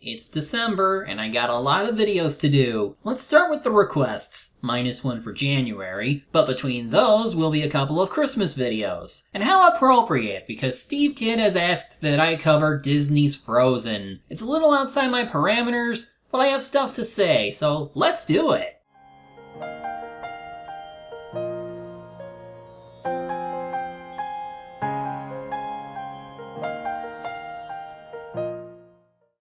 It's December, and I got a lot of videos to do. Let's start with the requests, minus one for January, but between those will be a couple of Christmas videos. And how appropriate, because Steve Kidd has asked that I cover Disney's Frozen. It's a little outside my parameters, but I have stuff to say, so let's do it.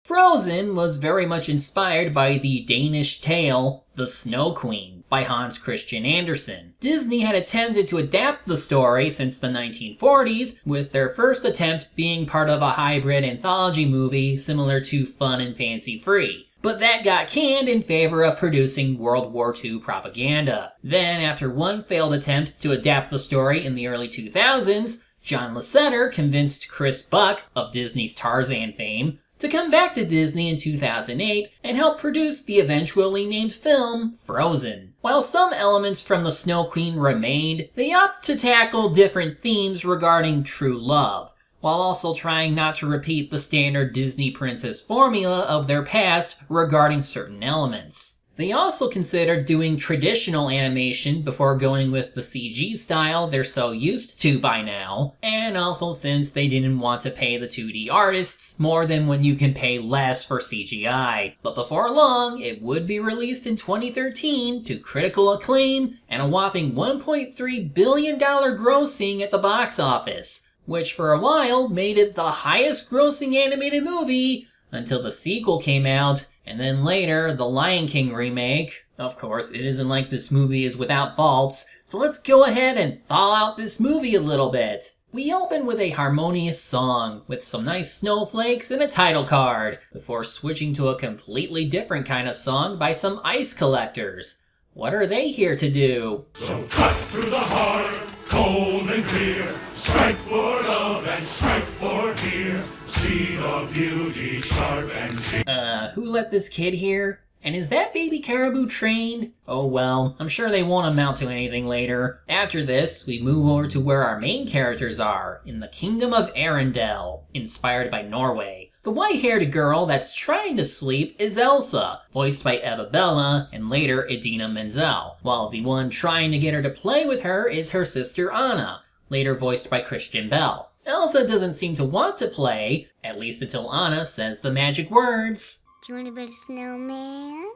Frozen was very much inspired by the Danish tale The Snow Queen by Hans Christian Andersen. Disney had attempted to adapt the story since the 1940s, with their first attempt being part of a hybrid anthology movie similar to Fun and Fancy Free. But that got canned in favor of producing World War II propaganda. Then, after one failed attempt to adapt the story in the early 2000s, John Lasseter convinced Chris Buck, of Disney's Tarzan fame, to come back to Disney in 2008 and help produce the eventually named film Frozen. While some elements from The Snow Queen remained, they opted to tackle different themes regarding true love, while also trying not to repeat the standard Disney princess formula of their past regarding certain elements. They also considered doing traditional animation before going with the CG style they're so used to by now, and also since they didn't want to pay the 2D artists more than when you can pay less for CGI. But before long, it would be released in 2013 to critical acclaim and a whopping $1.3 billion grossing at the box office, which for a while made it the highest grossing animated movie until the sequel came out, and then later the Lion King remake. Of course, it isn't like this movie is without faults, so let's go ahead and thaw out this movie a little bit. We open with a harmonious song, with some nice snowflakes and a title card, before switching to a completely different kind of song by some ice collectors. What are they here to do? So cut through the heart, cold and clear, strike for love and strike for fear, seed of beauty sharp and clear. Who let this kid here? And is that baby caribou trained? Oh well, I'm sure they won't amount to anything later. After this, we move over to where our main characters are, in the Kingdom of Arendelle, inspired by Norway. The white-haired girl that's trying to sleep is Elsa, voiced by Eva Bella and later Idina Menzel, while the one trying to get her to play with her is her sister Anna, later voiced by Christian Bell. Elsa doesn't seem to want to play, at least until Anna says the magic words. Do you want to build a snowman?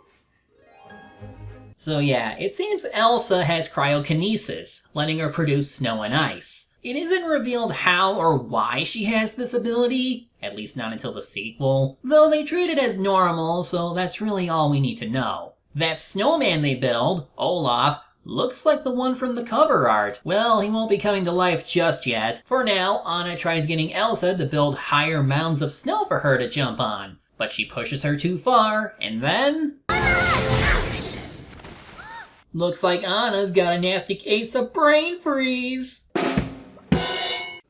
So yeah, it seems Elsa has cryokinesis, letting her produce snow and ice. It isn't revealed how or why she has this ability, at least not until the sequel, though they treat it as normal, so that's really all we need to know. That snowman they build, Olaf, looks like the one from the cover art. Well, he won't be coming to life just yet. For now, Anna tries getting Elsa to build higher mounds of snow for her to jump on, but she pushes her too far, and then... looks like Anna's got a nasty case of brain freeze.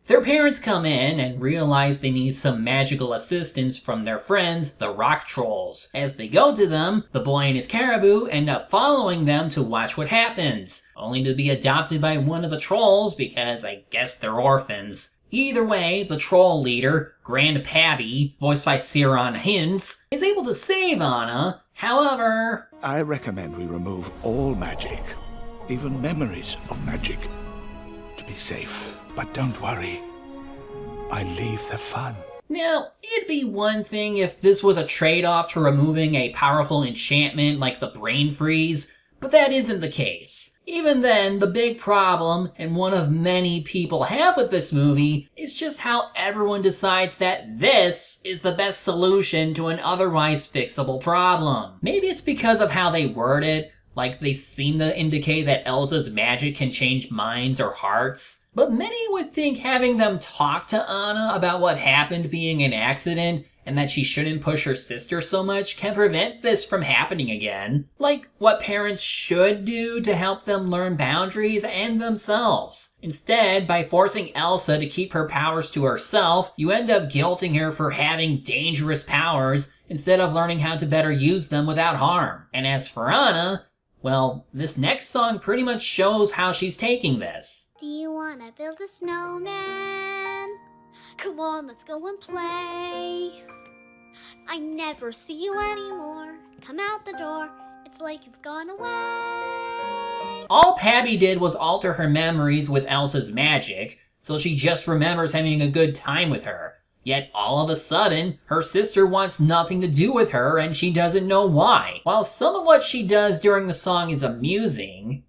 Their parents come in and realize they need some magical assistance from their friends, the rock trolls. As they go to them, the boy and his caribou end up following them to watch what happens, only to be adopted by one of the trolls because I guess they're orphans. Either way, the troll leader, Grand Pabby, voiced by Ciaran Hinds, is able to save Anna. However, I recommend we remove all magic, even memories of magic, to be safe. But don't worry, I leave the fun. now, it'd be one thing if this was a trade-off to removing a powerful enchantment like the brain freeze, but that isn't the case. Even then, the big problem, and one of many people have with this movie, is just how everyone decides that this is the best solution to an otherwise fixable problem. Maybe it's because of how they word it, like they seem to indicate that Elsa's magic can change minds or hearts. But many would think having them talk to Anna about what happened being an accident and that she shouldn't push her sister so much can prevent this from happening again. Like what parents should do to help them learn boundaries and themselves. Instead, by forcing Elsa to keep her powers to herself, you end up guilting her for having dangerous powers instead of learning how to better use them without harm. And as for Anna, well, this next song pretty much shows how she's taking this. Do you want to build a snowman? Come on, let's go and play. I never see you anymore. Come out the door, it's like you've gone away. All Pabbie did was alter her memories with Elsa's magic, so she just remembers having a good time with her. Yet all of a sudden, her sister wants nothing to do with her and she doesn't know why. While some of what she does during the song is amusing,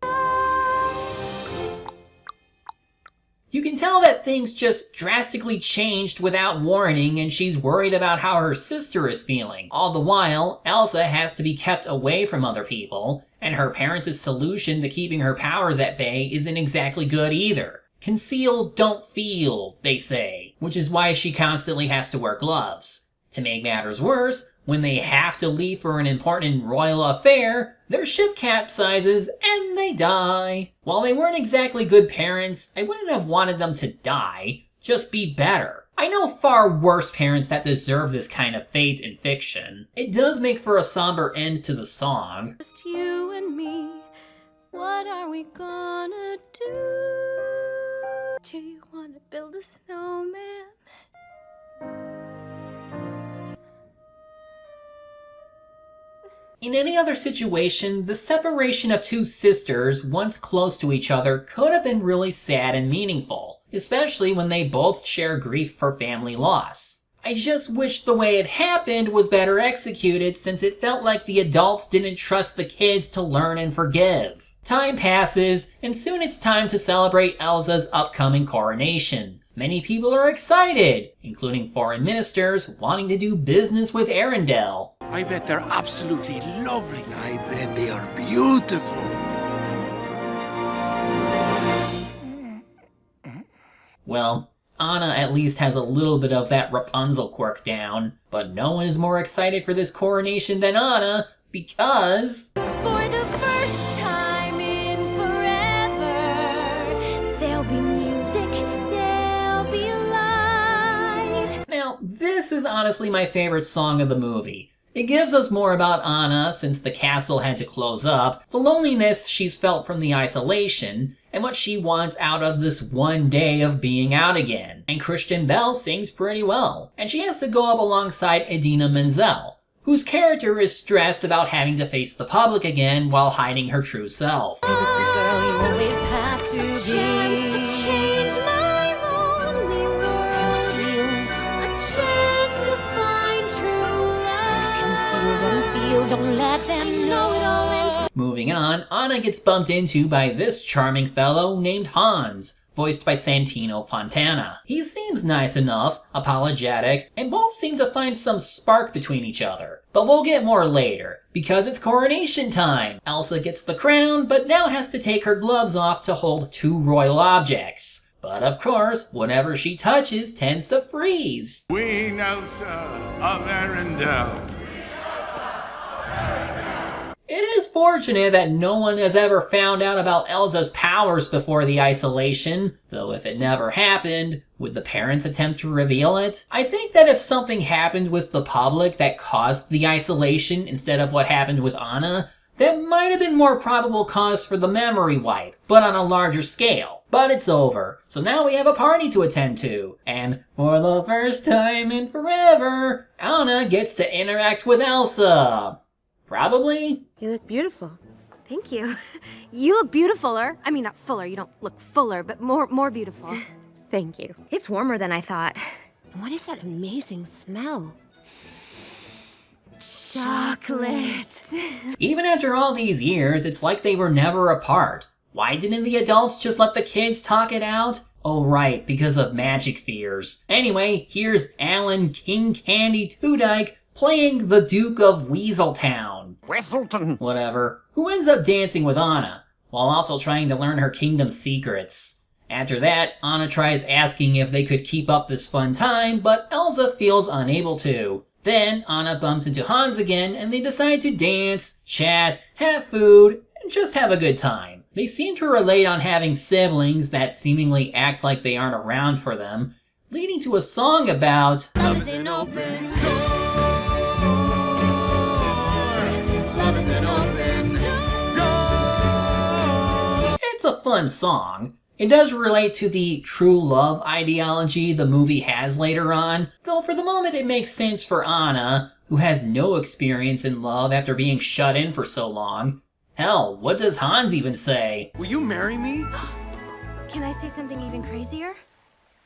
you can tell that things just drastically changed without warning and she's worried about how her sister is feeling. All the while, Elsa has to be kept away from other people, and her parents' solution to keeping her powers at bay isn't exactly good either. Conceal, don't feel, they say, which is why she constantly has to wear gloves. To make matters worse, when they have to leave for an important royal affair, their ship capsizes and they die. While they weren't exactly good parents, I wouldn't have wanted them to die, just be better. I know far worse parents that deserve this kind of fate in fiction. It does make for a somber end to the song. Just you and me, what are we gonna do? Do you wanna build a snowman? In any other situation, the separation of two sisters once close to each other could have been really sad and meaningful, especially when they both share grief for family loss. I just wish the way it happened was better executed, since it felt like the adults didn't trust the kids to learn and forgive. Time passes, and soon it's time to celebrate Elsa's upcoming coronation. Many people are excited, including foreign ministers wanting to do business with Arendelle. I bet they're absolutely lovely. I bet they are beautiful. Well, Anna at least has a little bit of that Rapunzel quirk down, but no one is more excited for this coronation than Anna, because For the first time in forever, there'll be music, there'll be light. now this is honestly my favorite song of the movie. It gives us more about Anna since the castle had to close up, the loneliness she's felt from the isolation, and what she wants out of this one day of being out again. And Christian Bale sings pretty well, and she has to go up alongside Idina Menzel, whose character is stressed about having to face the public again while hiding her true self. Be the girl you always have to be. Chance to change my lonely world. Conceal. A chance to find true love. Conceal, don't feel, don't let them know it all ends. Moving on, Anna gets bumped into by this charming fellow named Hans, voiced by Santino Fontana. He seems nice enough, apologetic, and both seem to find some spark between each other. But we'll get more later, because it's coronation time. Elsa gets the crown, but now has to take her gloves off to hold two royal objects. But of course, whatever she touches tends to freeze. Queen Elsa of Arendelle. It is fortunate that no one has ever found out about Elsa's powers before the isolation, though if it never happened, would the parents attempt to reveal it? I think that if something happened with the public that caused the isolation instead of what happened with Anna, that might have been more probable cause for the memory wipe, but on a larger scale. But it's over, so now we have a party to attend to, and for the first time in forever, Anna gets to interact with Elsa. Probably. You look beautiful. Thank you. You look beautifuler. I mean, not fuller. You don't look fuller, but more beautiful. Thank you. It's warmer than I thought. And what is that amazing smell? Chocolate. Even after all these years, it's like they were never apart. Why didn't the adults just let the kids talk it out? Oh right, because of magic fears. Anyway, here's Alan King Candy Tudyk playing the Duke of Weaseltown. Whistleton. Whatever. Who ends up dancing with Anna, while also trying to learn her kingdom's secrets. After that, Anna tries asking if they could keep up this fun time, but Elsa feels unable to. Then Anna bumps into Hans again, and they decide to dance, chat, have food, and just have a good time. They seem to relate on having siblings that seemingly act like they aren't around for them, leading to a song about Love is an open door. Love is an open door. It's a fun song. It does relate to the true love ideology the movie has later on, though for the moment it makes sense for Anna, who has no experience in love after being shut in for so long. Hell, what does Hans even say? Will you marry me? Can I say something even crazier?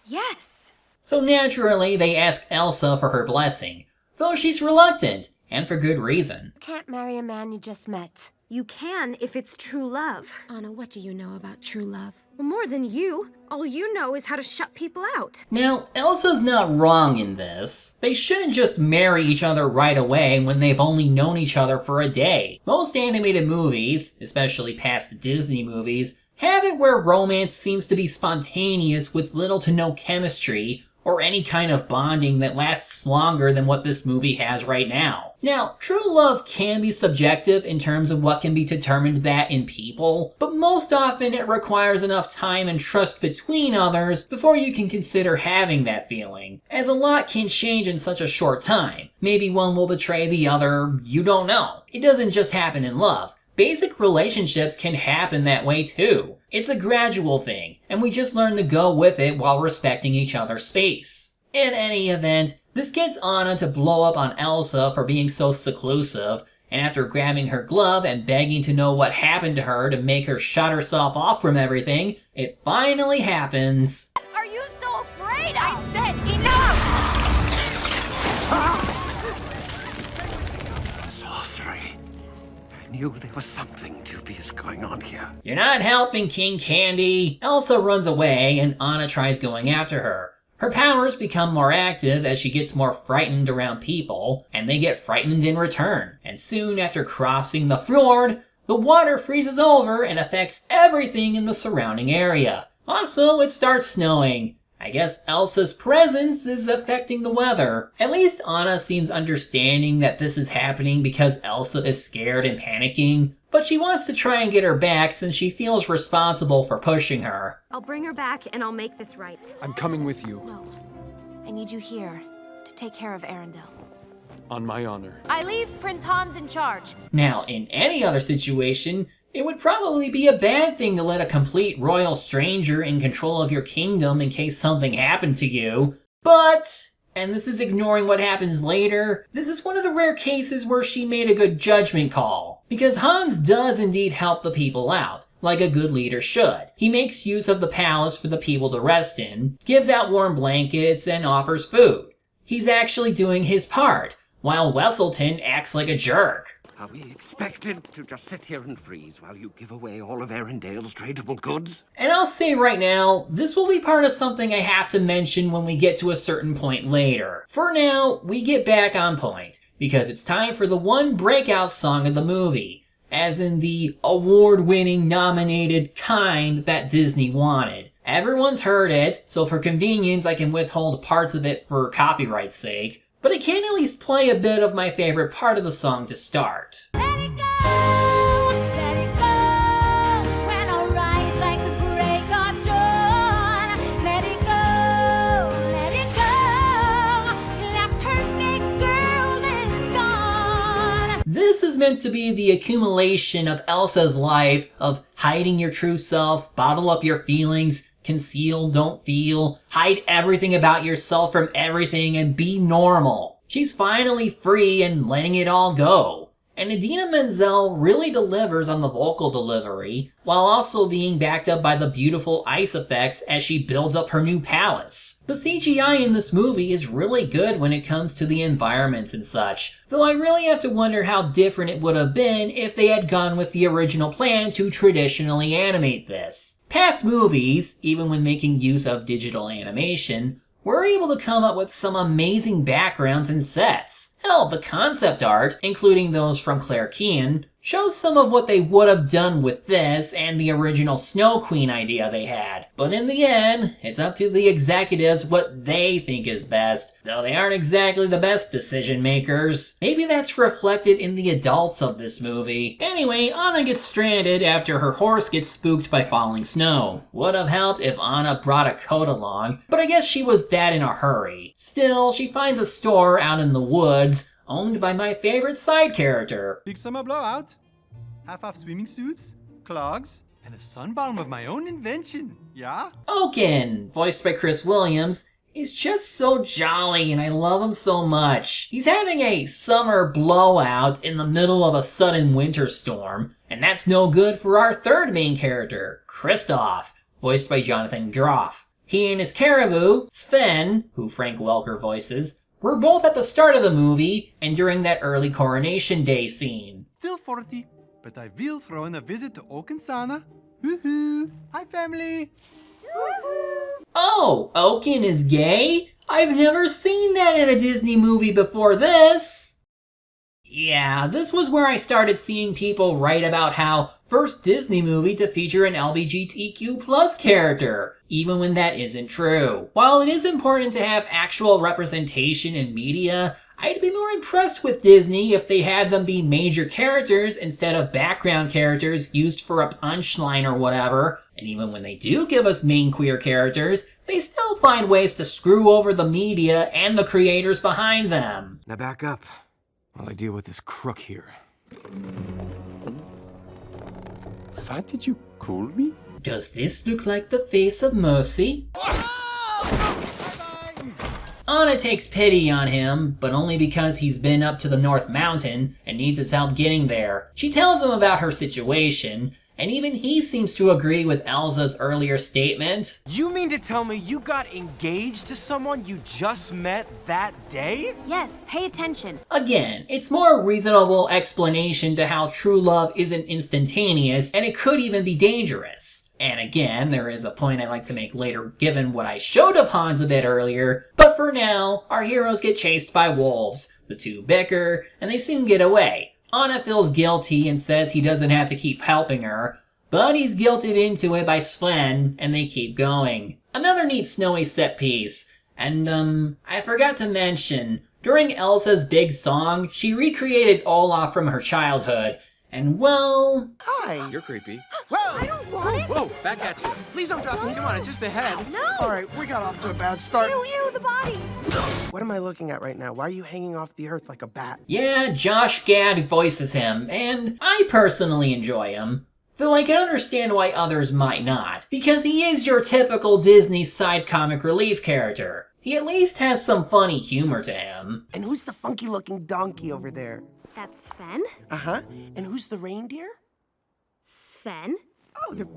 Yes! So naturally, they ask Elsa for her blessing, though she's reluctant, and for good reason. You can't marry a man you just met. You can if it's true love. Anna, what do you know about true love? Well, more than you. All you know is how to shut people out. Now, Elsa's not wrong in this. They shouldn't just marry each other right away when they've only known each other for a day. Most animated movies, especially past Disney movies, have it where romance seems to be spontaneous with little to no chemistry, or any kind of bonding that lasts longer than what this movie has right now. Now, true love can be subjective in terms of what can be determined that in people, but most often it requires enough time and trust between others before you can consider having that feeling, as a lot can change in such a short time. Maybe one will betray the other, you don't know. It doesn't just happen in love. Basic relationships can happen that way too. It's a gradual thing, and we just learn to go with it while respecting each other's space. In any event, this gets Anna to blow up on Elsa for being so seclusive, and after grabbing her glove and begging to know what happened to her to make her shut herself off from everything, it finally happens. Are you so afraid? I said enough! Sorcery. I knew there was something dubious going on here. You're not helping, King Candy. Elsa runs away and Anna tries going after her. Her powers become more active as she gets more frightened around people, and they get frightened in return. And soon after crossing the fjord, the water freezes over and affects everything in the surrounding area. Also, it starts snowing. I guess Elsa's presence is affecting the weather. At least Anna seems understanding that this is happening because Elsa is scared and panicking, but she wants to try and get her back since she feels responsible for pushing her. I'll bring her back and I'll make this right. I'm coming with you. No. I need you here to take care of Arendelle. On my honor. I leave Prince Hans in charge. Now, in any other situation, it would probably be a bad thing to let a complete royal stranger in control of your kingdom in case something happened to you. But, and this is ignoring what happens later, this is one of the rare cases where she made a good judgment call. Because Hans does indeed help the people out, like a good leader should. He makes use of the palace for the people to rest in, gives out warm blankets, and offers food. He's actually doing his part, while Wesselton acts like a jerk. Are we expected to just sit here and freeze while you give away all of Arendale's tradable goods? And I'll say right now, this will be part of something I have to mention when we get to a certain point later. For now, we get back on point, because it's time for the one breakout song of the movie, as in the award-winning nominated kind that Disney wanted. Everyone's heard it, so for convenience I can withhold parts of it for copyright's sake, but I can at least play a bit of my favorite part of the song to start. Let it go, when I rise like the break of dawn. Let it go, that perfect girl that's gone. This is meant to be the accumulation of Elsa's life of hiding your true self, bottle up your feelings, conceal, don't feel, hide everything about yourself from everything and be normal. She's finally free and letting it all go. And Idina Menzel really delivers on the vocal delivery, while also being backed up by the beautiful ice effects as she builds up her new palace. The CGI in this movie is really good when it comes to the environments and such, though I really have to wonder how different it would have been if they had gone with the original plan to traditionally animate this. Past movies, even when making use of digital animation, were able to come up with some amazing backgrounds and sets. Hell, the concept art, including those from Claire Keane, shows some of what they would have done with this and the original Snow Queen idea they had. But in the end, it's up to the executives what they think is best, though they aren't exactly the best decision makers. Maybe that's reflected in the adults of this movie. Anyway, Anna gets stranded after her horse gets spooked by falling snow. Would have helped if Anna brought a coat along, but I guess she was that in a hurry. Still, she finds a store out in the woods, owned by my favorite side character. Big summer blowout? Half-off swimming suits? Clogs? And a sunbalm of my own invention, yeah? Oaken, voiced by Chris Williams, is just so jolly and I love him so much. He's having a summer blowout in the middle of a sudden winter storm, and that's no good for our third main character, Kristoff, voiced by Jonathan Groff. He and his caribou, Sven, who Frank Welker voices, were both at the start of the movie and during that early Coronation Day scene. Still 40, but I will throw in a visit to Okensana. Woohoo! Hi, family! Oh, Oaken is gay? I've never seen that in a Disney movie before this. Yeah, this was where I started seeing people write about how first Disney movie to feature an LGBTQ+ character, even when that isn't true. While it is important to have actual representation in media, I'd be more impressed with Disney if they had them be major characters instead of background characters used for a punchline or whatever. And even when they do give us main queer characters, they still find ways to screw over the media and the creators behind them. Now back up while I deal with this crook here. What did you call me? Does this look like the face of Mercy? Anna takes pity on him, but only because he's been up to the North Mountain and needs his help getting there. She tells him about her situation, and even he seems to agree with Elsa's earlier statement. You mean to tell me you got engaged to someone you just met that day? Yes, pay attention. Again, it's more reasonable explanation to how true love isn't instantaneous, and it could even be dangerous. And again, there is a point I'd like to make later given what I showed of Hans a bit earlier, but for now, our heroes get chased by wolves. The two bicker, and they soon get away. Anna feels guilty and says he doesn't have to keep helping her, but he's guilted into it by Sven, and they keep going. Another neat snowy set piece. And I forgot to mention, during Elsa's big song, she recreated Olaf from her childhood, and well... Hi! You're creepy. Whoa! I don't want it. Whoa, back at you. Please don't drop me. Come on, it's just a head. No. All right, we got off to a bad start. Ew, the body. What am I looking at right now? Why are you hanging off the earth like a bat? Yeah, Josh Gad voices him, and I personally enjoy him. Though I can understand why others might not, because he is your typical Disney side comic relief character. He at least has some funny humor to him. And who's the funky-looking donkey over there? That's Sven. Uh-huh. And who's the reindeer? Sven?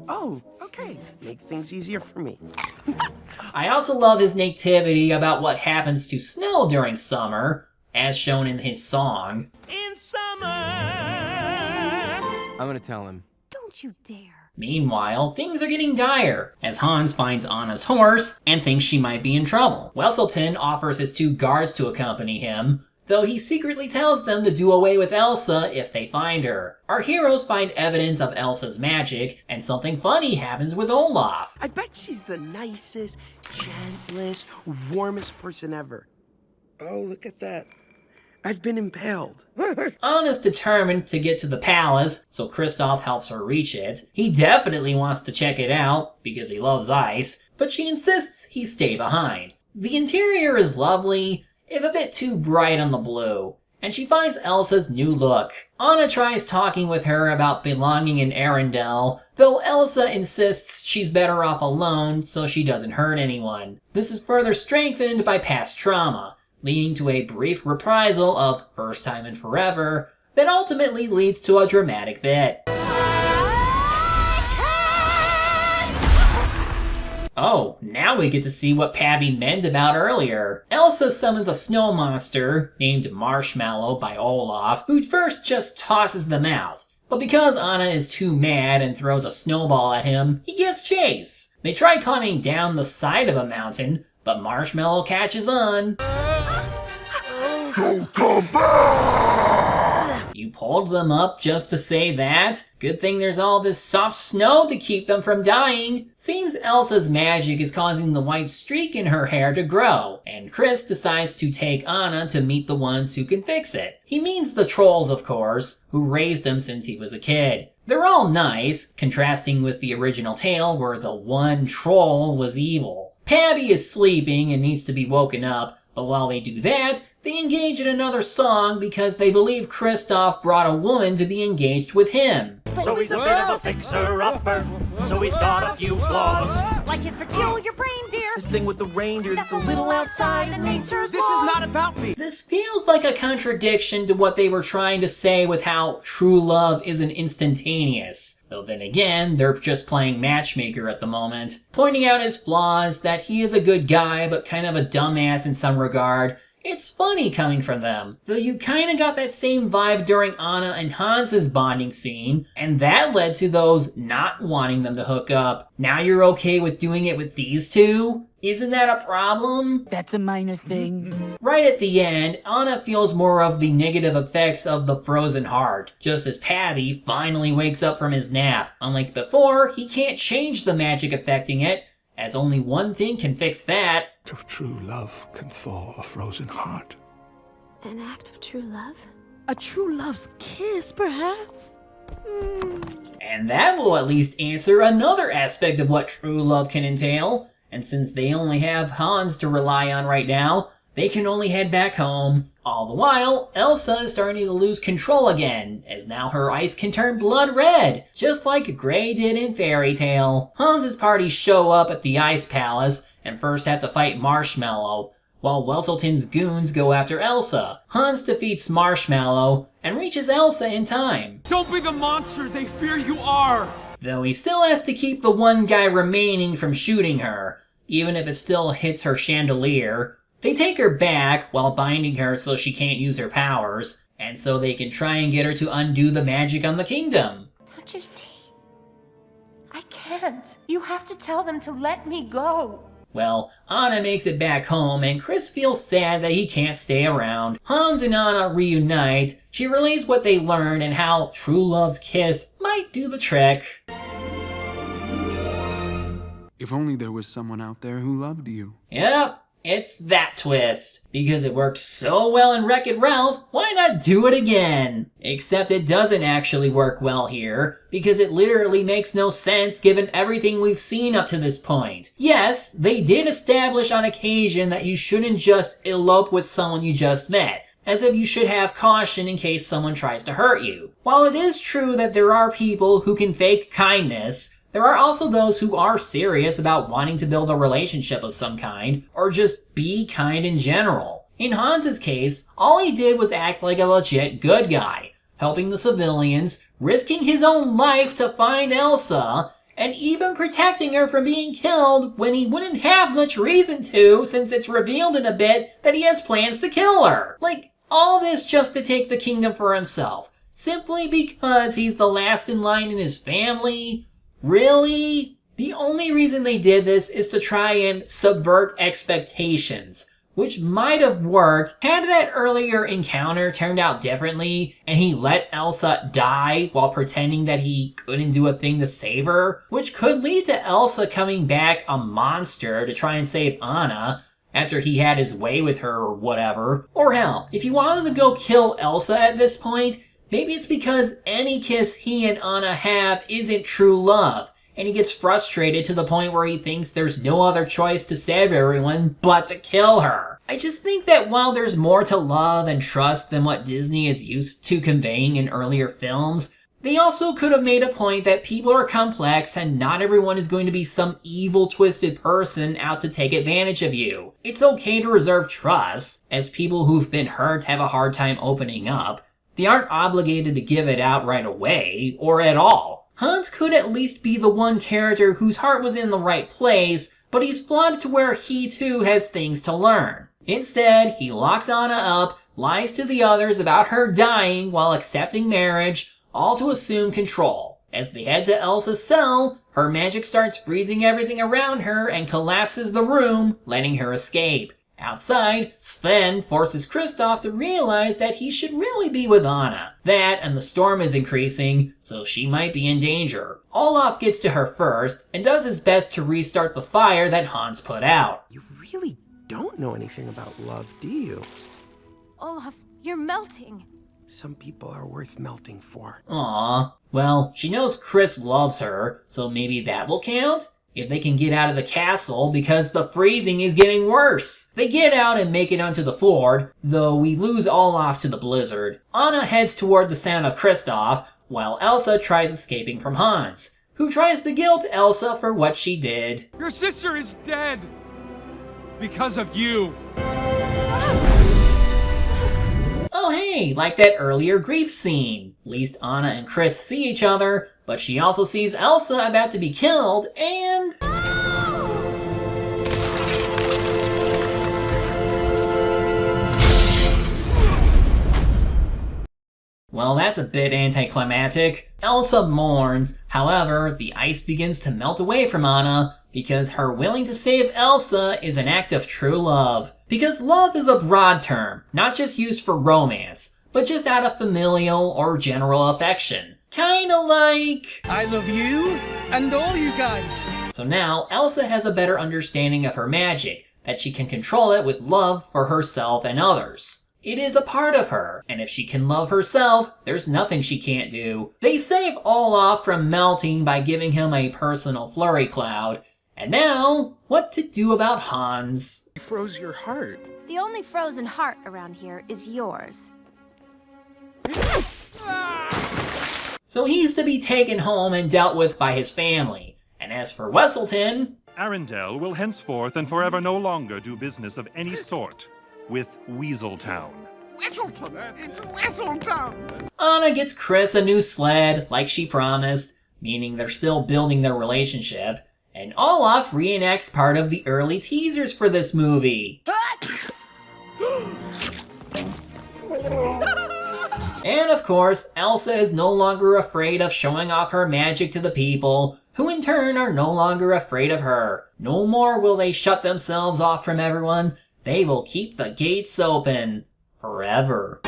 Oh, okay. Make things easier for me. I also love his nativity about what happens to snow during summer, as shown in his song. In summer! I'm gonna tell him. Don't you dare. Meanwhile, things are getting dire, as Hans finds Anna's horse and thinks she might be in trouble. Wesselton offers his two guards to accompany him, though he secretly tells them to do away with Elsa if they find her. Our heroes find evidence of Elsa's magic, and something funny happens with Olaf. I bet she's the nicest, gentlest, warmest person ever. Oh, look at that. I've been impaled. Anna's determined to get to the palace, so Kristoff helps her reach it. He definitely wants to check it out, because he loves ice, but she insists he stay behind. The interior is lovely, if a bit too bright on the blue, and she finds Elsa's new look. Anna tries talking with her about belonging in Arendelle, though Elsa insists she's better off alone so she doesn't hurt anyone. This is further strengthened by past trauma, leading to a brief reprisal of First Time and Forever that ultimately leads to a dramatic bit. Oh, now we get to see what Pabbie meant about earlier. Elsa summons a snow monster named Marshmallow by Olaf, who first just tosses them out. But because Anna is too mad and throws a snowball at him, he gives chase. They try climbing down the side of a mountain, but Marshmallow catches on. Don't come back! You pulled them up just to say that? Good thing there's all this soft snow to keep them from dying. Seems Elsa's magic is causing the white streak in her hair to grow, and Chris decides to take Anna to meet the ones who can fix it. He means the trolls, of course, who raised him since he was a kid. They're all nice, contrasting with the original tale where the one troll was evil. Pabbie is sleeping and needs to be woken up, but while they do that, they engage in another song because they believe Kristoff brought a woman to be engaged with him. but... So he's a bit of a fixer-upper. So he's got a few flaws. Like his peculiar reindeer. This thing with the reindeer that's a little outside of nature's This laws. is not about me. This feels like a contradiction to what they were trying to say with how true love isn't instantaneous. Though then again, they're just playing matchmaker at the moment, pointing out his flaws, that he is a good guy but kind of a dumbass in some regard. It's funny coming from them, though you kinda got that same vibe during Anna and Hans's bonding scene, and that led to those not wanting them to hook up. Now you're okay with doing it with these two? Isn't that a problem? That's a minor thing. Right at the end, Anna feels more of the negative effects of the frozen heart, just as Paddy finally wakes up from his nap. Unlike before, he can't change the magic affecting it, as only one thing can fix that. Of true love can thaw a frozen heart. An act of true love? A true love's kiss, perhaps? And that will at least answer another aspect of what true love can entail. And since they only have Hans to rely on right now, they can only head back home. All the while, Elsa is starting to lose control again, as now her ice can turn blood red, just like Gray did in Fairy Tale. Hans's party show up at the Ice Palace, and first have to fight Marshmallow, while Wesselton's goons go after Elsa. Hans defeats Marshmallow, and reaches Elsa in time. Don't be the monster they fear you are! Though he still has to keep the one guy remaining from shooting her, even if it still hits her chandelier. They take her back while binding her so she can't use her powers, and so they can try and get her to undo the magic on the kingdom. Don't you see? I can't. You have to tell them to let me go. Well, Anna makes it back home, and Chris feels sad that he can't stay around. Hans and Anna reunite. She relays what they learned and how true love's kiss might do the trick. If only there was someone out there who loved you. Yep. It's that twist. Because it worked so well in Wreck-It Ralph, why not do it again? Except it doesn't actually work well here, because it literally makes no sense given everything we've seen up to this point. Yes, they did establish on occasion that you shouldn't just elope with someone you just met, as if you should have caution in case someone tries to hurt you. While it is true that there are people who can fake kindness, there are also those who are serious about wanting to build a relationship of some kind, or just be kind in general. In Hans's case, all he did was act like a legit good guy, helping the civilians, risking his own life to find Elsa, and even protecting her from being killed when he wouldn't have much reason to, since it's revealed in a bit that he has plans to kill her. Like, all this just to take the kingdom for himself, simply because he's the last in line in his family? Really? The only reason they did this is to try and subvert expectations, which might have worked had that earlier encounter turned out differently and he let Elsa die while pretending that he couldn't do a thing to save her, which could lead to Elsa coming back a monster to try and save Anna after he had his way with her or whatever. Or hell, if he wanted to go kill Elsa at this point, maybe it's because any kiss he and Anna have isn't true love, and he gets frustrated to the point where he thinks there's no other choice to save everyone but to kill her. I just think that while there's more to love and trust than what Disney is used to conveying in earlier films, they also could have made a point that people are complex and not everyone is going to be some evil, twisted person out to take advantage of you. It's okay to reserve trust, as people who've been hurt have a hard time opening up. They aren't obligated to give it out right away, or at all. Hans could at least be the one character whose heart was in the right place, but he's flawed to where he too has things to learn. Instead, he locks Anna up, lies to the others about her dying while accepting marriage, all to assume control. As they head to Elsa's cell, her magic starts freezing everything around her and collapses the room, letting her escape. Outside, Sven forces Kristoff to realize that he should really be with Anna. That and the storm is increasing, so she might be in danger. Olaf gets to her first and does his best to restart the fire that Hans put out. You really don't know anything about love, do you? Olaf, you're melting. Some people are worth melting for. Aww. Well, she knows Chris loves her, so maybe that will count? If they can get out of the castle, because the freezing is getting worse. They get out and make it onto the ford, though we lose Olaf to the blizzard. Anna heads toward the sound of Kristoff, while Elsa tries escaping from Hans, who tries to guilt Elsa for what she did. Your sister is dead! Because of you! Oh hey, like that earlier grief scene. At least Anna and Chris see each other, but she also sees Elsa about to be killed, and... well, that's a bit anticlimactic. Elsa mourns, however, the ice begins to melt away from Anna because her willing to save Elsa is an act of true love. Because love is a broad term, not just used for romance, but just out of familial or general affection. Kinda like... I love you and all you guys. So now, Elsa has a better understanding of her magic, that she can control it with love for herself and others. It is a part of her, and if she can love herself, there's nothing she can't do. They save Olaf from melting by giving him a personal flurry cloud. And now, what to do about Hans? You froze your heart. The only frozen heart around here is yours. So he's to be taken home and dealt with by his family. And as for Wesselton... Arendelle will henceforth and forever no longer do business of any sort with Weaseltown. Weaselton! It's Weaselton! Anna gets Chris a new sled, like she promised, meaning they're still building their relationship. And Olaf reenacts part of the early teasers for this movie. And of course, Elsa is no longer afraid of showing off her magic to the people, who in turn are no longer afraid of her. No more will they shut themselves off from everyone. They will keep the gates open forever.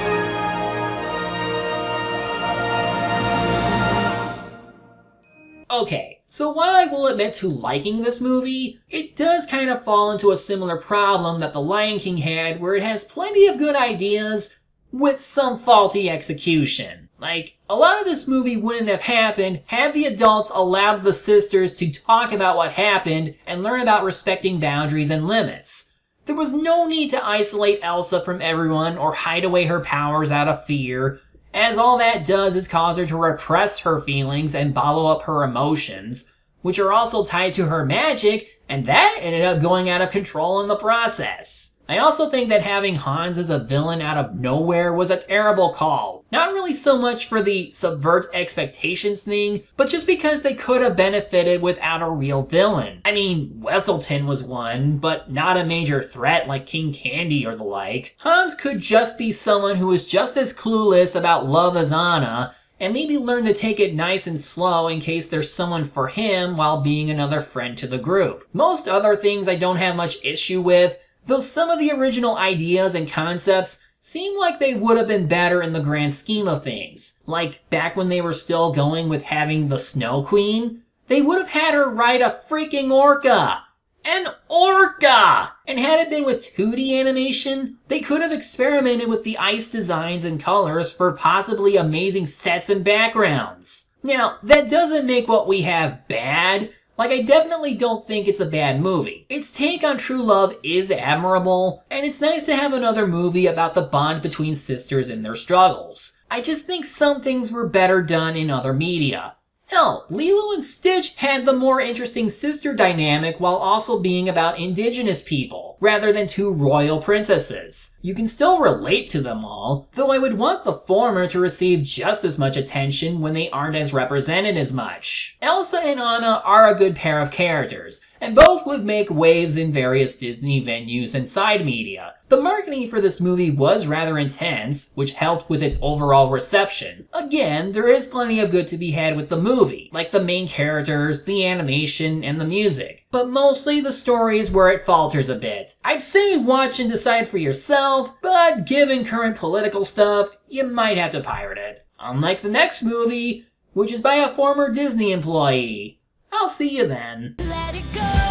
Okay, so while I will admit to liking this movie, it does kind of fall into a similar problem that The Lion King had, where it has plenty of good ideas with some faulty execution. Like, a lot of this movie wouldn't have happened had the adults allowed the sisters to talk about what happened and learn about respecting boundaries and limits. There was no need to isolate Elsa from everyone or hide away her powers out of fear, as all that does is cause her to repress her feelings and bottle up her emotions, which are also tied to her magic, and that ended up going out of control in the process. I also think that having Hans as a villain out of nowhere was a terrible call. Not really so much for the subvert expectations thing, but just because they could have benefited without a real villain. I mean, Wesselton was one, but not a major threat like King Candy or the like. Hans could just be someone who is just as clueless about love as Anna, and maybe learn to take it nice and slow in case there's someone for him while being another friend to the group. Most other things I don't have much issue with, though some of the original ideas and concepts seem like they would have been better in the grand scheme of things. Like back when they were still going with having the Snow Queen, they would have had her ride a freaking orca! An orca! And had it been with 2D animation, they could have experimented with the ice designs and colors for possibly amazing sets and backgrounds. Now, that doesn't make what we have bad. Like, I definitely don't think it's a bad movie. Its take on true love is admirable, and it's nice to have another movie about the bond between sisters and their struggles. I just think some things were better done in other media. Hell, Lilo and Stitch had the more interesting sister dynamic while also being about indigenous people, rather than two royal princesses. You can still relate to them all, though I would want the former to receive just as much attention when they aren't as represented as much. Elsa and Anna are a good pair of characters, and both would make waves in various Disney venues and side media. The marketing for this movie was rather intense, which helped with its overall reception. Again, there is plenty of good to be had with the movie, like the main characters, the animation, and the music. But mostly the story is where it falters a bit. I'd say watch and decide for yourself, but given current political stuff, you might have to pirate it. Unlike the next movie, which is by a former Disney employee. I'll see you then. Let it go.